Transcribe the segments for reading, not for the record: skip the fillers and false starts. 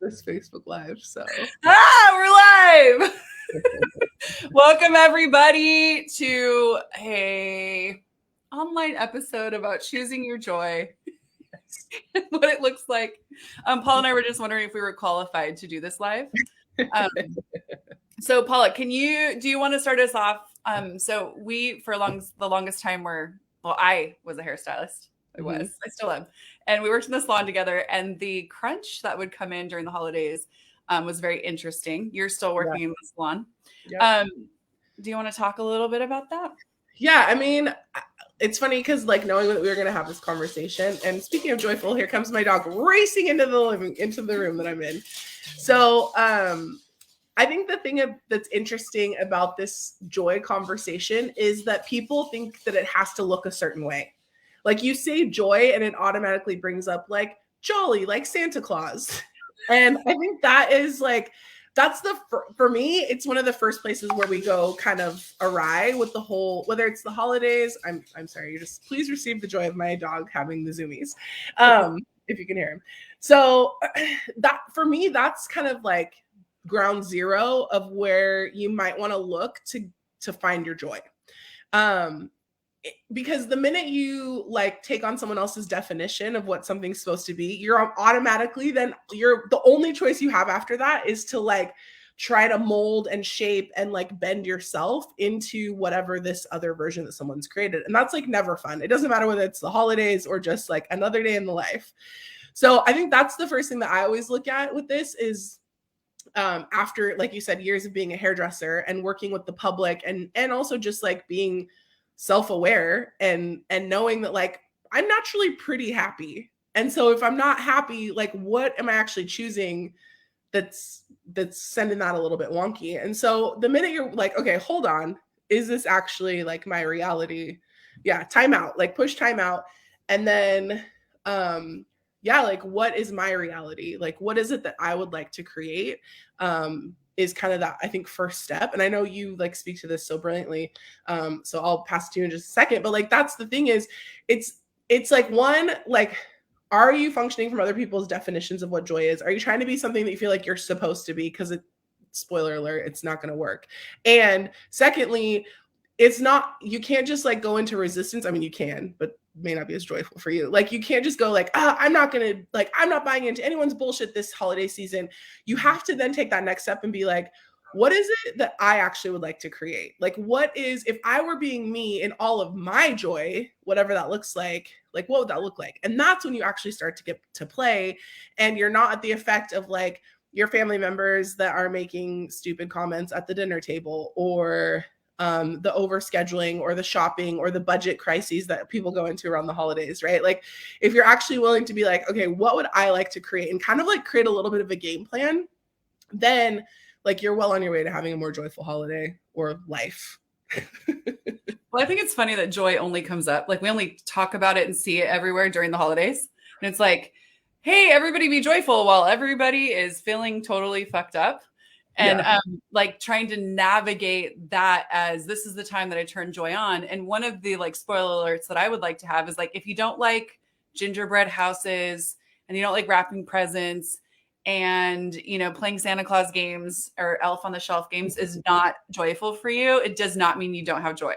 this Facebook Live. So we're live. Welcome everybody to a online episode about choosing your joy. What it looks like. Paula and I were just wondering if we were qualified to do this live. So Paula, do you want to start us off? So we, for the longest time I was a hairstylist. I still am. And we worked in the salon together, and the crunch that would come in during the holidays was very interesting. You're still working in the salon. Yep. Do you want to talk a little bit about that? Yeah, I mean, it's funny because knowing that we were going to have this conversation, and speaking of joyful, here comes my dog racing into the room that I'm in. So I think the thing that's interesting about this joy conversation is that people think that it has to look a certain way. Like you say joy and it automatically brings up jolly, like Santa Claus. And I think that is for me, it's one of the first places where we go kind of awry with the whole, whether it's the holidays. I'm sorry, please receive the joy of my dog having the zoomies. If you can hear him. So that for me, that's kind of ground zero of where you might want to look to find your joy. Because the minute you take on someone else's definition of what something's supposed to be, you're automatically the only choice you have after that is to try to mold and shape and bend yourself into whatever this other version that someone's created. And that's never fun. It doesn't matter whether it's the holidays or just another day in the life. So I think that's the first thing that I always look at with this is after, like you said, years of being a hairdresser and working with the public and also just being self-aware and knowing that I'm naturally pretty happy. And so if I'm not happy, what am I actually choosing that's sending that a little bit wonky? And so the minute you're okay, hold on, is this actually my reality? Yeah, time out, push time out. And then what is my reality? What is it that I would like to create? Is kind of that, I think, first step. And I know you speak to this so brilliantly. So I'll pass it to you in just a second. But that's the thing is, it's one, are you functioning from other people's definitions of what joy is? Are you trying to be something that you feel you're supposed to be? Because spoiler alert, it's not going to work. And secondly, it's not, you can't just go into resistance. I mean, you can, but may not be as joyful for you. You can't just go I'm not going to I'm not buying into anyone's bullshit this holiday season. You have to then take that next step and be what is it that I actually would like to create? What is, if I were being me in all of my joy, whatever that looks like, what would that look like? And that's when you actually start to get to play, and you're not at the effect of your family members that are making stupid comments at the dinner table, or the overscheduling or the shopping or the budget crises that people go into around the holidays, right? If you're actually willing to be okay, what would I like to create, and kind of create a little bit of a game plan, then you're well on your way to having a more joyful holiday or life. Well, I think it's funny that joy only comes up. We only talk about it and see it everywhere during the holidays. And it's hey, everybody be joyful while everybody is feeling totally fucked up. And trying to navigate that as this is the time that I turn joy on. And one of the spoiler alerts that I would like to have is if you don't like gingerbread houses and you don't like wrapping presents and playing Santa Claus games or Elf on the Shelf games is not joyful for you, it does not mean you don't have joy.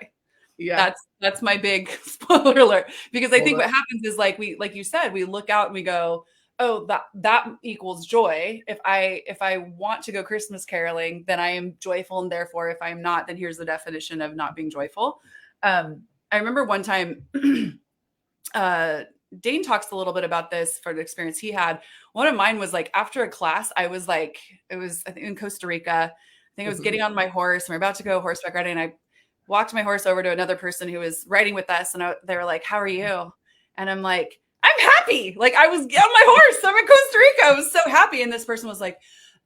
Yeah, that's my big spoiler alert, because I think what happens is like you said, we look out and we go, oh, that equals joy. If I want to go Christmas caroling, then I am joyful, and therefore if I'm not, then here's the definition of not being joyful. I remember one time Dane talks a little bit about this for the experience he had. One of mine was after a class, I was I think in Costa Rica. I think I was getting on my horse and we're about to go horseback riding, and I walked my horse over to another person who was riding with us, and they were how are you? And I'm I'm happy. I was on my horse. I'm in Costa Rica. I was so happy. And this person was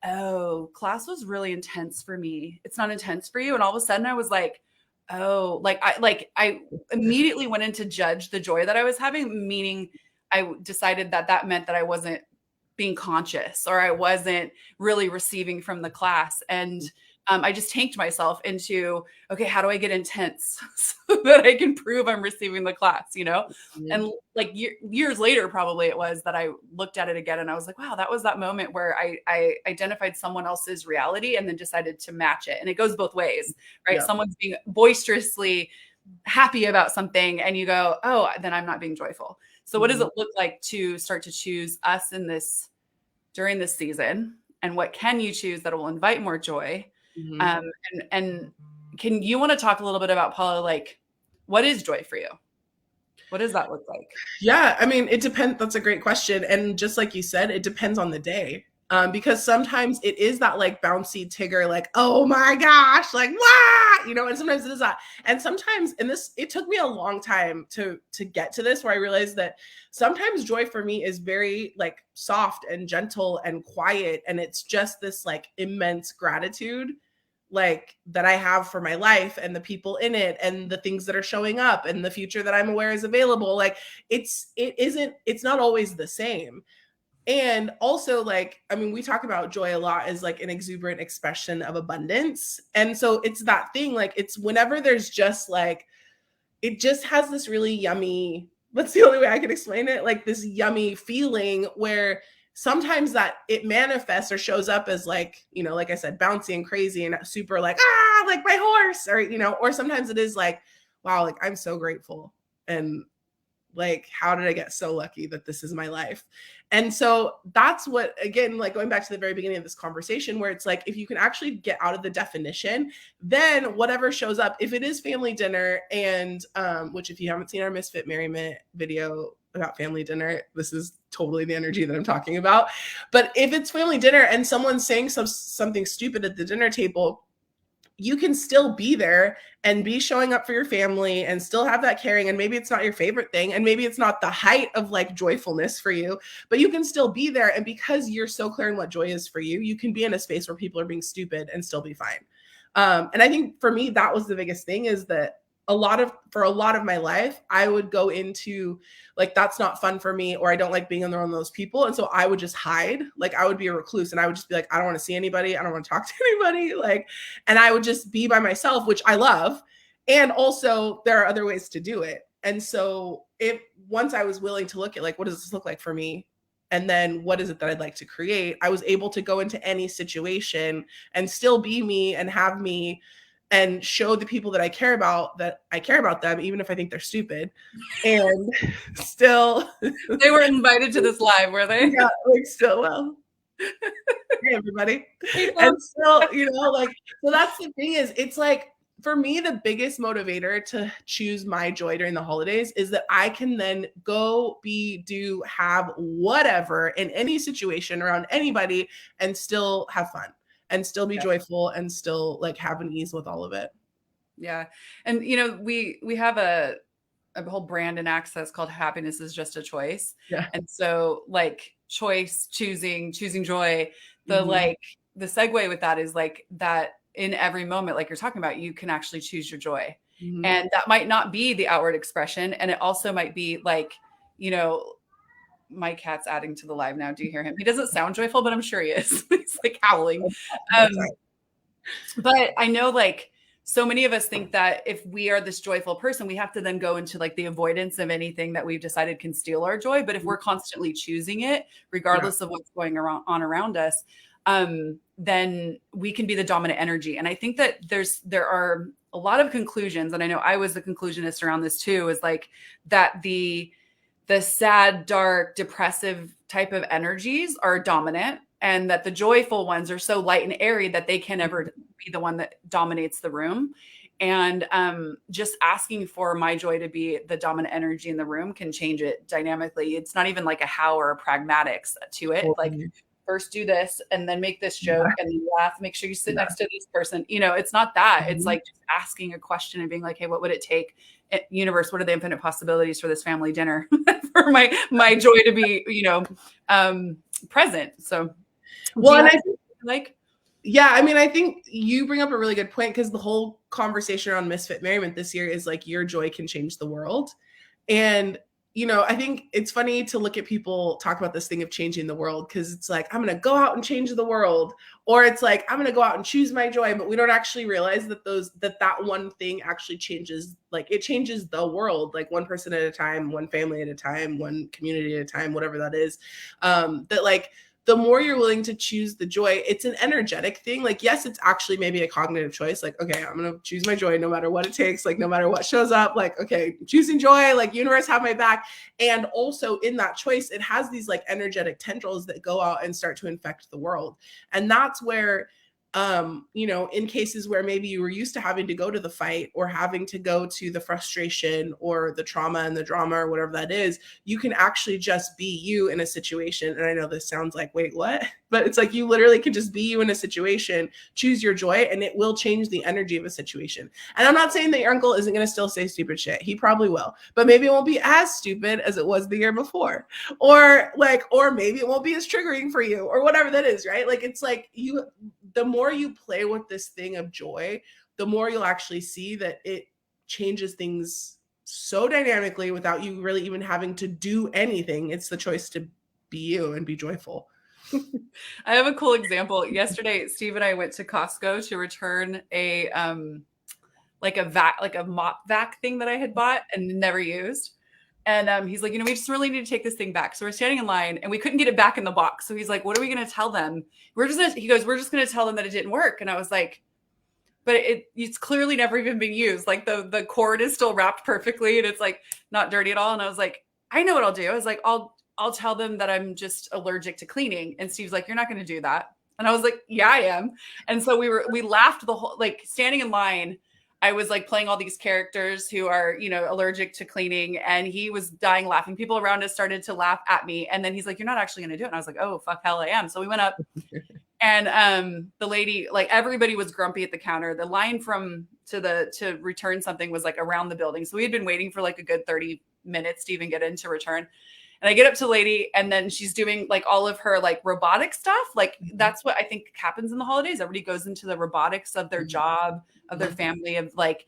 oh, class was really intense for me. It's not intense for you. And all of a sudden I was oh, I immediately went in to judge the joy that I was having, meaning I decided that meant that I wasn't being conscious or I wasn't really receiving from the class. And I just tanked myself into, okay, how do I get intense so that I can prove I'm receiving the class, And like years later, probably it was that I looked at it again and I was like, wow, that was that moment where I identified someone else's reality and then decided to match it. And it goes both ways, right? Yeah. Someone's being boisterously happy about something and you go, oh, then I'm not being joyful. So what does it look like to start to choose us during this season? And what can you choose that will invite more joy? And can you want to talk a little bit about, Paula, like, what is joy for you? What does that look like? Yeah, I mean, it depends. That's a great question. And just like you said, it depends on the day. Because sometimes it is that like bouncy Tigger, like, oh my gosh, like, wah, and sometimes it is that. And sometimes, it took me a long time to get to this, where I realized that sometimes joy for me is very like soft and gentle and quiet. And it's just this like immense gratitude like that I have for my life and the people in it and the things that are showing up and the future that I'm aware is available. Like it's not always the same. And also, like, I mean, we talk about joy a lot as like an exuberant expression of abundance. And so it's that thing, like, it's whenever there's just like, it just has this really yummy, that's the only way I can explain it, like this yummy feeling where sometimes that it manifests or shows up as like, like I said, bouncy and crazy and super like, like my horse, or, or sometimes it is like, wow, like I'm so grateful. And like, how did I get so lucky that this is my life? And so that's what, again, like going back to the very beginning of this conversation, where it's like, if you can actually get out of the definition, then whatever shows up, if it is family dinner, and which if you haven't seen our Misfit Merriment video about family dinner, this is totally the energy that I'm talking about. But if it's family dinner and someone's saying something stupid at the dinner table, you can still be there and be showing up for your family and still have that caring. And maybe it's not your favorite thing. And maybe it's not the height of like joyfulness for you, but you can still be there. And because you're so clear in what joy is for you, you can be in a space where people are being stupid and still be fine. And I think for me, that was the biggest thing, is that for a lot of my life, I would go into like, that's not fun for me, or I don't like being around those people. And so I would just hide. Like I would be a recluse and I would just be like, I don't want to see anybody. I don't want to talk to anybody. Like, and I would just be by myself, which I love. And also there are other ways to do it. And so once I was willing to look at like, what does this look like for me? And then what is it that I'd like to create? I was able to go into any situation and still be me and have me and show the people that I care about them, even if I think they're stupid. And still, they were invited to this live, were they? Yeah, like still, well, hey everybody. And still, like, so that's the thing, is it's like, for me, the biggest motivator to choose my joy during the holidays is that I can then go have whatever in any situation around anybody and still have fun and still be joyful and still like have an ease with all of it. Yeah. And, we have a whole brand in Access called Happiness is Just a Choice. Yeah. And so like choice, choosing joy, the segue with that is like that in every moment, like you're talking about, you can actually choose your joy. And that might not be the outward expression. And it also might be like, my cat's adding to the live now. Do you hear him? He doesn't sound joyful, but I'm sure he is. He's like howling. But I know like so many of us think that if we are this joyful person, we have to then go into like the avoidance of anything that we've decided can steal our joy. But if we're constantly choosing it, regardless of what's going on around us, then we can be the dominant energy. And I think that there are a lot of conclusions, and I know I was the conclusionist around this too, is like that the sad, dark, depressive type of energies are dominant, and that the joyful ones are so light and airy that they can never be the one that dominates the room. And just asking for my joy to be the dominant energy in the room can change it dynamically. It's not even like a how or a pragmatics to it. Like, first do this and then make this joke and then laugh, make sure you sit next to this person. It's not that. It's like just asking a question and being like, hey, what would it take? Universe, what are the infinite possibilities for this family dinner for my joy to be, present? So, well, and I think I think you bring up a really good point, because the whole conversation around Misfit Merriment this year is like, your joy can change the world. And you know, I think it's funny to look at people talk about this thing of changing the world, because it's like, I'm going to go out and change the world. Or it's like, I'm going to go out and choose my joy. But we don't actually realize that that one thing actually changes, like it changes the world, like one person at a time, one family at a time, one community at a time, whatever that is. That like, the more you're willing to choose the joy, it's an energetic thing. Like, yes, it's actually maybe a cognitive choice. Like, okay, I'm going to choose my joy no matter what it takes. Like, no matter what shows up, like, okay, choosing joy, like universe have my back. And also in that choice, it has these like energetic tendrils that go out and start to infect the world. And that's where, you know, in cases where maybe you were used to having to go to the fight or having to go to the frustration or the trauma and the drama or whatever that is, you can actually just be you in a situation. And I know this sounds like, wait, what? But it's like, you literally can just be you in a situation, choose your joy, and it will change the energy of a situation. And I'm not saying that your uncle isn't going to still say stupid shit. He probably will, but maybe it won't be as stupid as it was the year before. Or maybe it won't be as triggering for you or whatever that is, right? Like, it's like the more you play with this thing of joy, the more you'll actually see that it changes things so dynamically without you really even having to do anything. It's the choice to be you and be joyful. I have a cool example. Yesterday, Steve and I went to Costco to return a mop vac thing that I had bought and never used. And he's like, you know, we just really need to take this thing back. So we're standing in line and we couldn't get it back in the box. So he's like, what are we going to tell them? He goes, we're just going to tell them that it didn't work. And I was like, but it's clearly never even been used. Like the cord is still wrapped perfectly and it's like not dirty at all. And I was like, I know what I'll do. I was like, I'll tell them that I'm just allergic to cleaning. And Steve's like, you're not going to do that. And I was like, yeah, I am. And so we laughed the whole, like standing in line. I was like playing all these characters who are, you know, allergic to cleaning, and he was dying laughing. People around us started to laugh at me. And then he's like, you're not actually going to do it. And I was like, oh, fuck hell I am. So we went up and the lady, like everybody was grumpy at the counter. The line to return something was like around the building. So we had been waiting for like a good 30 minutes to even get in to return. And I get up to the lady and then she's doing like all of her like robotic stuff. Like that's what I think happens in the holidays. Everybody goes into the robotics of their job, of their family, of like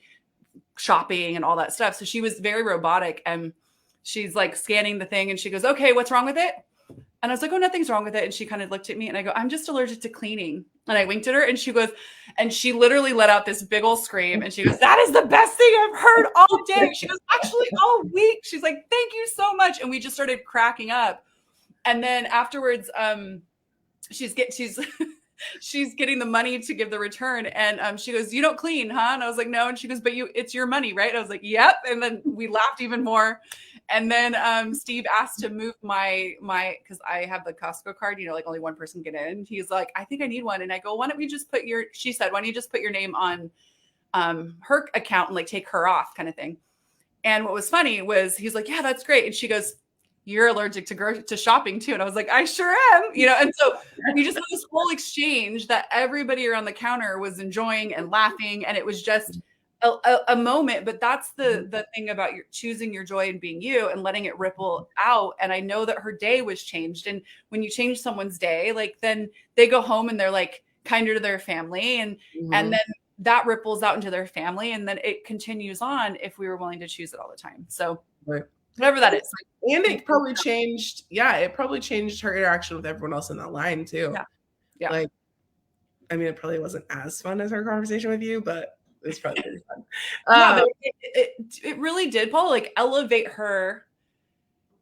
shopping and all that stuff. So she was very robotic and she's like scanning the thing and she goes, okay, what's wrong with it? And I was like, oh, nothing's wrong with it. And she kind of looked at me and I go, I'm just allergic to cleaning. And I winked at her and she goes, and she literally let out this big old scream. And she goes, that is the best thing I've heard all day. She goes, actually all week. She's like, thank you so much. And we just started cracking up. And then afterwards, she's getting the money to give the return. And she goes, you don't clean, huh? And I was like, no. And she goes, but it's your money, right? I was like, yep. And then we laughed even more. And then Steve asked to move my because I have the Costco card, you know, like only one person get in. He's like, I think I need one. And I go, why don't we just she said, why don't you just put your name on her account and like take her off kind of thing. And what was funny was he's like, yeah, that's great. And she goes, you're allergic to shopping too. And I was like, I sure am, you know? And so we just had this whole exchange that everybody around the counter was enjoying and laughing. And it was just a moment, but that's the thing about choosing your joy and being you and letting it ripple out. And I know that her day was changed. And when you change someone's day, like then they go home and they're like kinder to their family and then that ripples out into their family. And then it continues on if we were willing to choose it all the time. So whatever that is. And it probably changed. Yeah. It probably changed her interaction with everyone else in that line too. Yeah. Like, I mean, it probably wasn't as fun as her conversation with you, but it's probably pretty fun. Yeah, but it really did, Paul, like elevate her.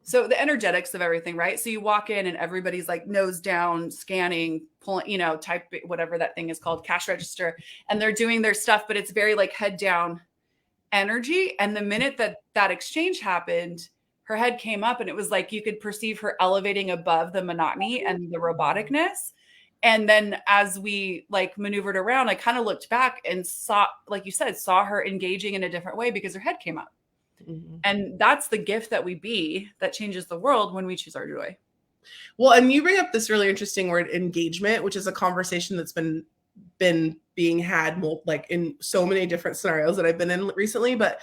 So the energetics of everything, right? So you walk in and everybody's like nose down, scanning, pulling, you know, type whatever that thing is called, cash register, and they're doing their stuff, but it's very like head down energy. And the minute that exchange happened, her head came up and it was like you could perceive her elevating above the monotony and the roboticness. And then as we like maneuvered around, I kind of looked back and saw, like you said, saw her engaging in a different way because her head came up. And that's the gift that we be that changes the world when we choose our joy. Well, and you bring up this really interesting word, engagement, which is a conversation that's been being had like in so many different scenarios that I've been in recently. But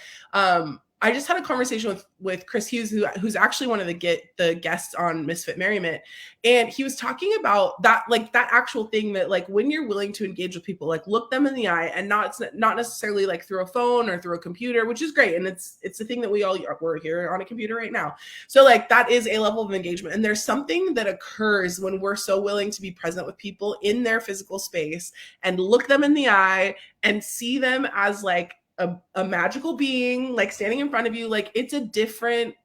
I just had a conversation with Chris Hughes, who's actually one of the guests on Misfit Merriment, and he was talking about that, like that actual thing that like when you're willing to engage with people, like look them in the eye, and not necessarily like through a phone or through a computer, which is great, and it's the thing that we're here on a computer right now. So like that is a level of engagement, and there's something that occurs when we're so willing to be present with people in their physical space and look them in the eye and see them as like a magical being like standing in front of you. Like it's a different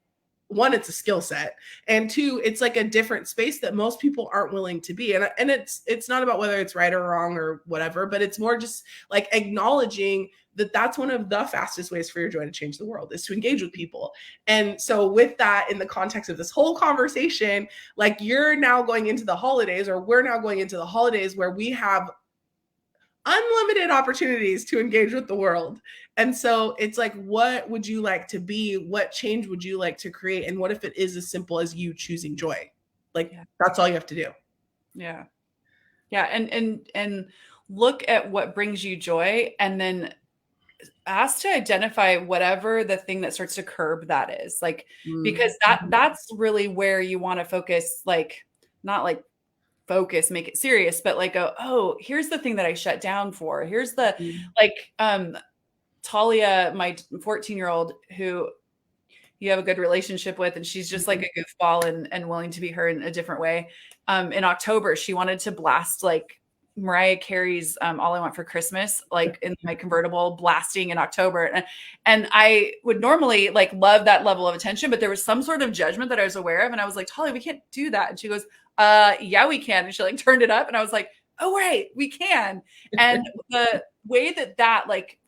one, it's a skill set, and two, it's like a different space that most people aren't willing to be. And it's not about whether it's right or wrong or whatever, but it's more just like acknowledging that that's one of the fastest ways for your joy to change the world, is to engage with people. And so with that, in the context of this whole conversation, like you're now going into the holidays, or we're now going into the holidays, where we have unlimited opportunities to engage with the world. And so it's like, what would you like to be? What change would you like to create? And what if it is as simple as you choosing joy? Like that's all you have to do. Yeah. Yeah. And look at what brings you joy, and then ask to identify whatever the thing that starts to curb that is. Like, because that's really where you want to focus, like not like focus, make it serious, but like go, oh, here's the thing that I shut down for. Here's the like Talia, my 14-year-old, who you have a good relationship with, and she's just like a goofball and willing to be her in a different way. In October, she wanted to blast like Mariah Carey's All I Want for Christmas, like in my convertible, blasting in October. And I would normally like love that level of attention, but there was some sort of judgment that I was aware of. And I was like, Talia, we can't do that. And she goes, yeah, we can. And she like turned it up, and I was like, oh, right, we can. And the way that like,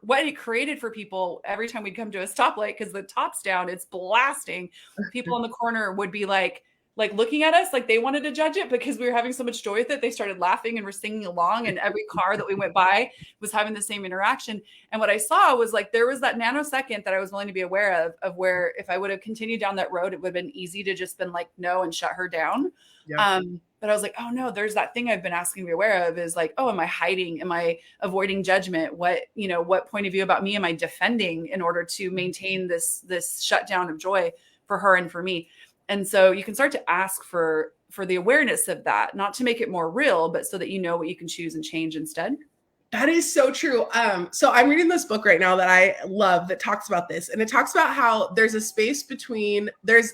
what it created for people every time we'd come to a stoplight, because the top's down, it's blasting. People in the corner would be like looking at us like they wanted to judge it, because we were having so much joy with it. They started laughing and were singing along, and every car that we went by was having the same interaction. And what I saw was like, there was that nanosecond that I was willing to be aware of where if I would have continued down that road, it would have been easy to just been like, no, and shut her down. Yeah. But I was like, oh no, there's that thing I've been asking to be aware of, is like, oh, am I hiding? Am I avoiding judgment? What point of view about me am I defending in order to maintain this shutdown of joy for her and for me? And so you can start to ask for the awareness of that, not to make it more real, but so that you know what you can choose and change instead. That is so true. So I'm reading this book right now that I love that talks about this, and it talks about how there's a space between there's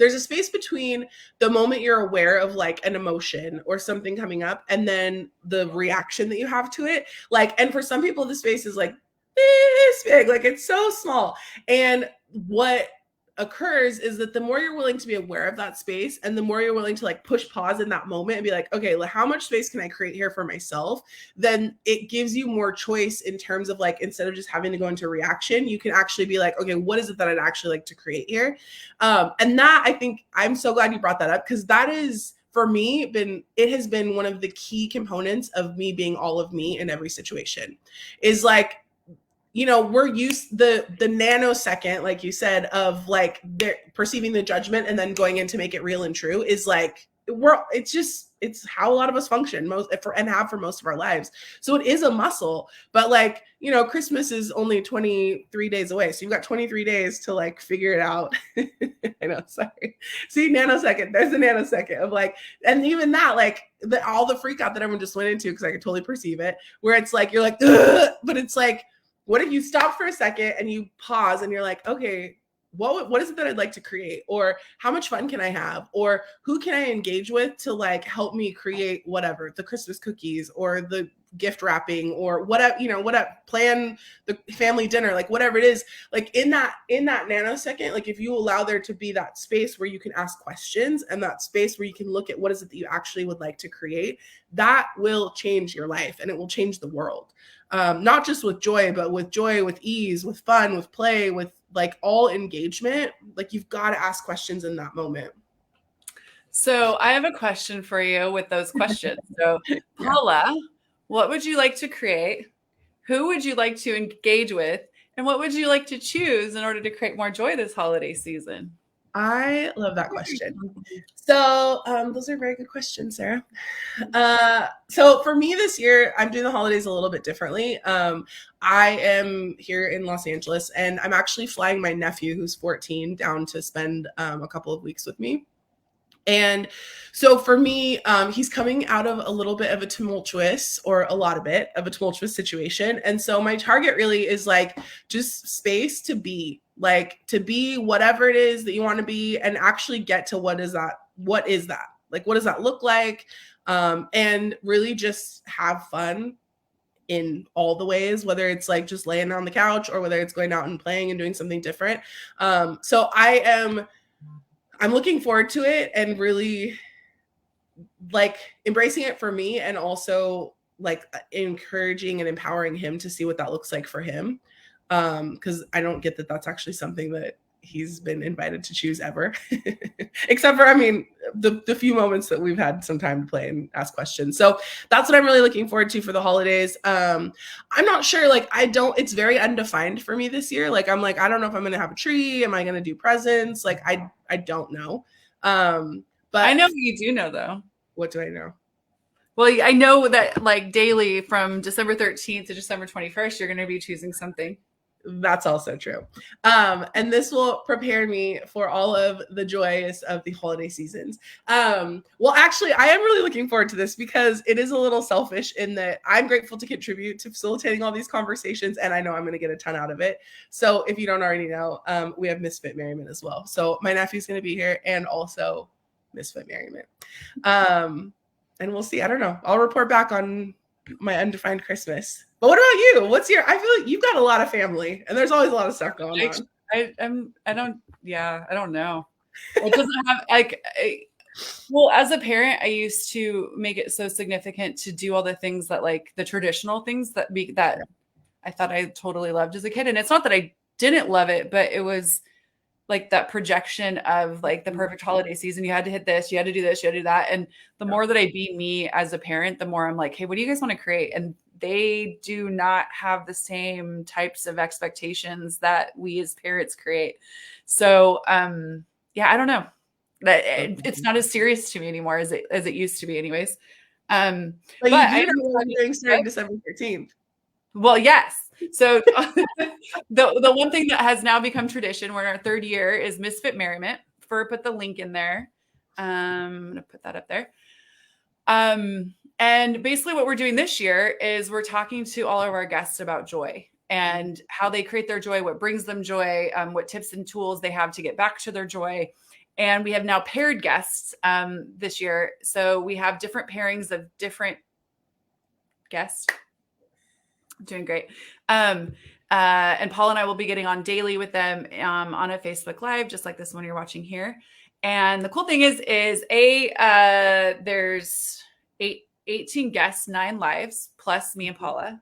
a space between the moment you're aware of like an emotion or something coming up, and then the reaction that you have to it. Like, and for some people, the space is like this big, like it's so small. And what occurs is that the more you're willing to be aware of that space, and the more you're willing to like push pause in that moment and be like, okay, like how much space can I create here for myself? Then it gives you more choice in terms of like, instead of just having to go into reaction, you can actually be like, okay, what is it that I'd actually like to create here? And that, I think, I'm so glad you brought that up, because that is, for me, it has been one of the key components of me being all of me in every situation. Is like, we're used the nanosecond, like you said, of like perceiving the judgment and then going in to make it real and true, is like it's how a lot of us function and have for most of our lives. So it is a muscle, but like, Christmas is only 23 days away. So you've got 23 days to like figure it out. I know, sorry. See, nanosecond, there's a nanosecond of like, and even that, like all the freak out that everyone just went into, because I could totally perceive it, where it's like, you're like, ugh! But it's like, what if you stop for a second and you pause and you're like, okay, what is it that I'd like to create? Or how much fun can I have? Or who can I engage with to like help me create whatever, the Christmas cookies or the gift wrapping or whatever, plan the family dinner, like whatever it is, like in that nanosecond, like if you allow there to be that space where you can ask questions and that space where you can look at what is it that you actually would like to create, that will change your life and it will change the world. Not just with joy, but with joy, with ease, with fun, with play, with like all engagement. Like you've got to ask questions in that moment. So I have a question for you with those questions. So Paula, what would you like to create? Who would you like to engage with? And what would you like to choose in order to create more joy this holiday season? I love that question. So those are very good questions, Sarah. So for me this year, I'm doing the holidays a little bit differently. I am here in Los Angeles, and I'm actually flying my nephew, who's 14, down to spend a couple of weeks with me. And so for me, he's coming out of a little bit of a tumultuous, or a lot of it of a tumultuous situation. And so my target really is like just space to be, like to be whatever it is that you want to be, and actually get to what is that? What is that? Like, what does that look like? And really just have fun in all the ways, whether it's like just laying on the couch or whether it's going out and playing and doing something different. So I'm looking forward to it, and really like embracing it for me, and also like encouraging and empowering him to see what that looks like for him. Because I don't get that that's actually something that he's been invited to choose ever. Except for, I mean, the few moments that we've had some time to play and ask questions. So that's what I'm really looking forward to for the holidays. I'm not sure, like it's very undefined for me this year. Like I'm like, I don't know if I'm gonna have a tree. Am I gonna do presents? Like I don't know. But I know you do know though. What do I know? Well, I know that like daily from December 13th to December 21st, you're going to be choosing something. That's also true. And this will prepare me for all of the joys of the holiday seasons. Well, actually, I am really looking forward to this, because it is a little selfish in that I'm grateful to contribute to facilitating all these conversations, and I know I'm going to get a ton out of it. So if you don't already know, we have Misfit Merriment as well. So my nephew's going to be here, and also Misfit Merriment. And we'll see. I don't know. I'll report back on my undefined Christmas. But what about you? I feel like you've got a lot of family, and there's always a lot of stuff going on. I don't know. It doesn't have like, well, as a parent, I used to make it so significant to do all the things that, like the traditional things that I thought I totally loved as a kid. And it's not that I didn't love it, but it was like that projection of like the perfect holiday season. You had to hit this, you had to do this, you had to do that. And the more that I be me as a parent, the more I'm like, hey, what do you guys want to create? And they do not have the same types of expectations that we as parents create. So, yeah, I don't know. It's not as serious to me anymore as it used to be anyways. But you do know what I'm doing starting December 13th. Well, yes. So the one thing that has now become tradition, we're in our third year, is Misfit Merriment. Put the link in there. I'm going to put that up there. And basically what we're doing this year is we're talking to all of our guests about joy and how they create their joy, what brings them joy, what tips and tools they have to get back to their joy. And we have now paired guests this year. So we have different pairings of different guests. Doing great. And Paul and I will be getting on daily with them on a Facebook Live, just like this one you're watching here. And the cool thing is there's 18 guests, 9 lives, plus me and Paula.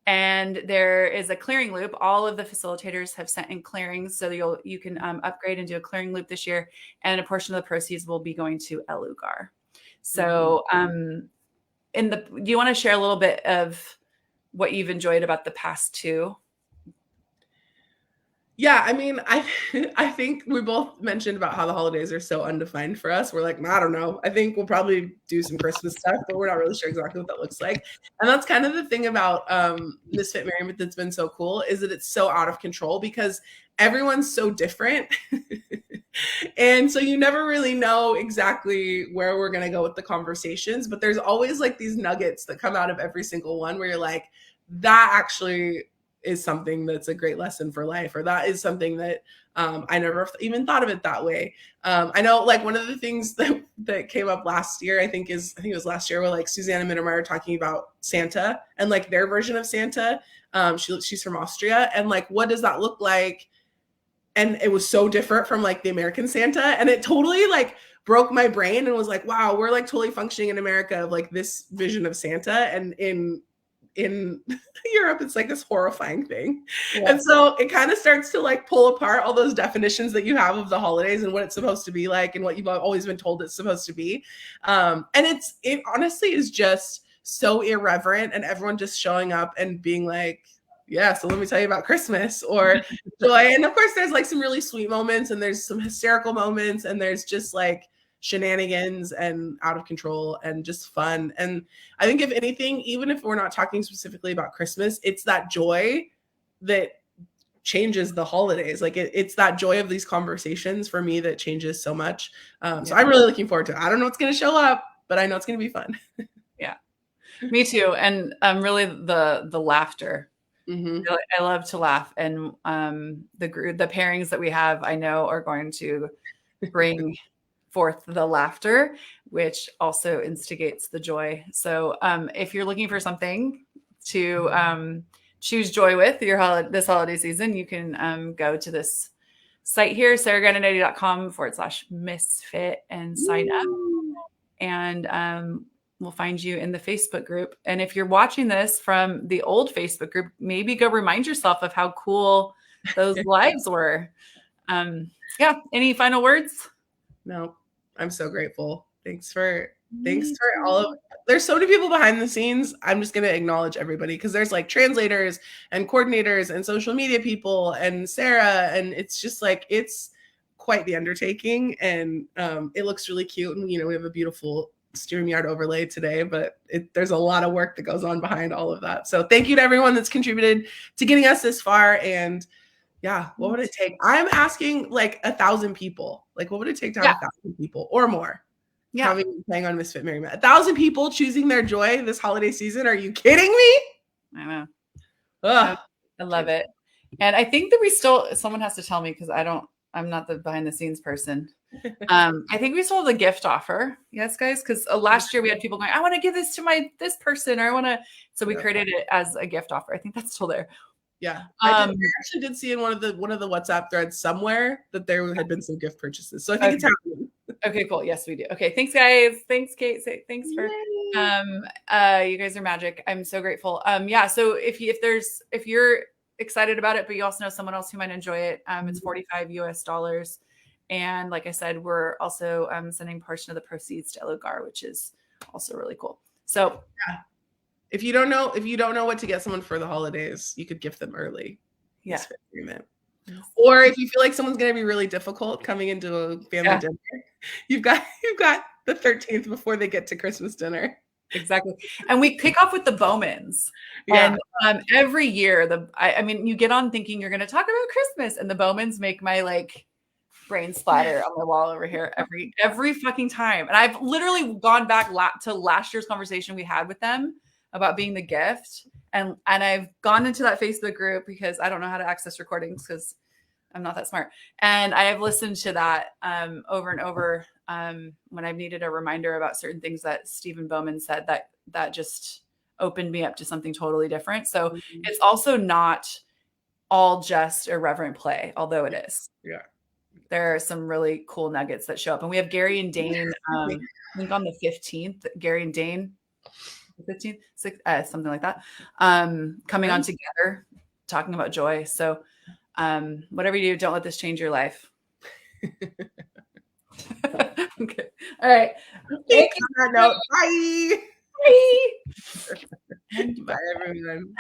And there is a clearing loop. All of the facilitators have sent in clearings, so you can upgrade and do a clearing loop this year. And a portion of the proceeds will be going to El Lugar. So, do you want to share a little bit of what you've enjoyed about the past 2? Yeah, I mean, I think we both mentioned about how the holidays are so undefined for us. We're like, I don't know. I think we'll probably do some Christmas stuff, but we're not really sure exactly what that looks like. And that's kind of the thing about Misfit Merriment that's been so cool, is that it's so out of control because everyone's so different. And so you never really know exactly where we're going to go with the conversations, but there's always like these nuggets that come out of every single one where you're like, that actually is something that's a great lesson for life, or that is something that I never even thought of it that way. I know, like, one of the things that came up last year, I think it was last year, where like Susanna Mittermeier talking about Santa and like their version of Santa. She's from Austria, and like, what does that look like? And it was so different from like the American Santa, and it totally like broke my brain and was like, wow, we're like totally functioning in America of like this vision of Santa, and in Europe, it's like this horrifying thing. Yeah. And so it kind of starts to like pull apart all those definitions that you have of the holidays and what it's supposed to be like and what you've always been told it's supposed to be. And it honestly is just so irreverent, and everyone just showing up and being like, yeah, so let me tell you about Christmas, or joy. And of course, there's like some really sweet moments, and there's some hysterical moments, and there's just like shenanigans and out of control and just fun. And I think, if anything, even if we're not talking specifically about Christmas, it's that joy that changes the holidays. Like it's that joy of these conversations for me that changes so much. So I'm really looking forward to it. I don't know what's going to show up, but I know it's going to be fun. Yeah, me too. And really the laughter. Mm-hmm. I love to laugh, and the pairings that we have, I know, are going to bring forth the laughter, which also instigates the joy. So if you're looking for something to choose joy with this holiday season, you can go to this site here, sarahgrandinetti.com/misfit, and sign up. And we'll find you in the Facebook group. And if you're watching this from the old Facebook group, maybe go remind yourself of how cool those lives were. Yeah. Any final words? No, I'm so grateful. Thanks for all of, there's so many people behind the scenes. I'm just going to acknowledge everybody, because there's like translators and coordinators and social media people and Sarah. And it's just like, it's quite the undertaking. And it looks really cute. And, we have a beautiful StreamYard overlay today, but there's a lot of work that goes on behind all of that. So thank you to everyone that's contributed to getting us this far. And yeah, what would it take? I'm asking like 1,000 people. Like, what would it take to have 1,000 people or more? Yeah, playing on Misfit Merry Matt. 1,000 people choosing their joy this holiday season. Are you kidding me? I know. Ugh. I love it. And I think that someone has to tell me, because I'm not the behind the scenes person. I think we still have the gift offer. Yes, guys. Because last year we had people going, I want to give this to this person, or I want to. So we created it as a gift offer. I think that's still there. Yeah. I actually did see in one of the WhatsApp threads somewhere that there had been some gift purchases. So I think it's happening. Okay, cool. Yes, we do. Okay. Thanks, guys. Thanks, Kate. Thanks for, you guys are magic. I'm so grateful. Yeah. So if you're excited about it, but you also know someone else who might enjoy it, it's $45. And like I said, we're also sending a portion of the proceeds to Elogar, which is also really cool. So yeah. If you don't know what to get someone for the holidays, you could gift them early. Yeah. Or if you feel like someone's going to be really difficult coming into a family dinner, you've got the 13th before they get to Christmas dinner. Exactly. And we kick off with the Bowmans. Yeah. And every year, you get on thinking you're going to talk about Christmas, and the Bowmans make my brain splatter on the wall over here every fucking time. And I've literally gone back to last year's conversation we had with them about being the gift. And I've gone into that Facebook group, because I don't know how to access recordings, because I'm not that smart. And I have listened to that over and over when I've needed a reminder about certain things that Stephen Bowman said that just opened me up to something totally different. So it's also not all just irreverent play, although it is. Yeah. There are some really cool nuggets that show up. And we have Gary and Dane, I think on the 15th, Gary and Dane, 15th, something like that, coming on together, talking about joy. So whatever you do, don't let this change your life. Okay. All right. Thank you. Bye. Bye. Bye, everyone.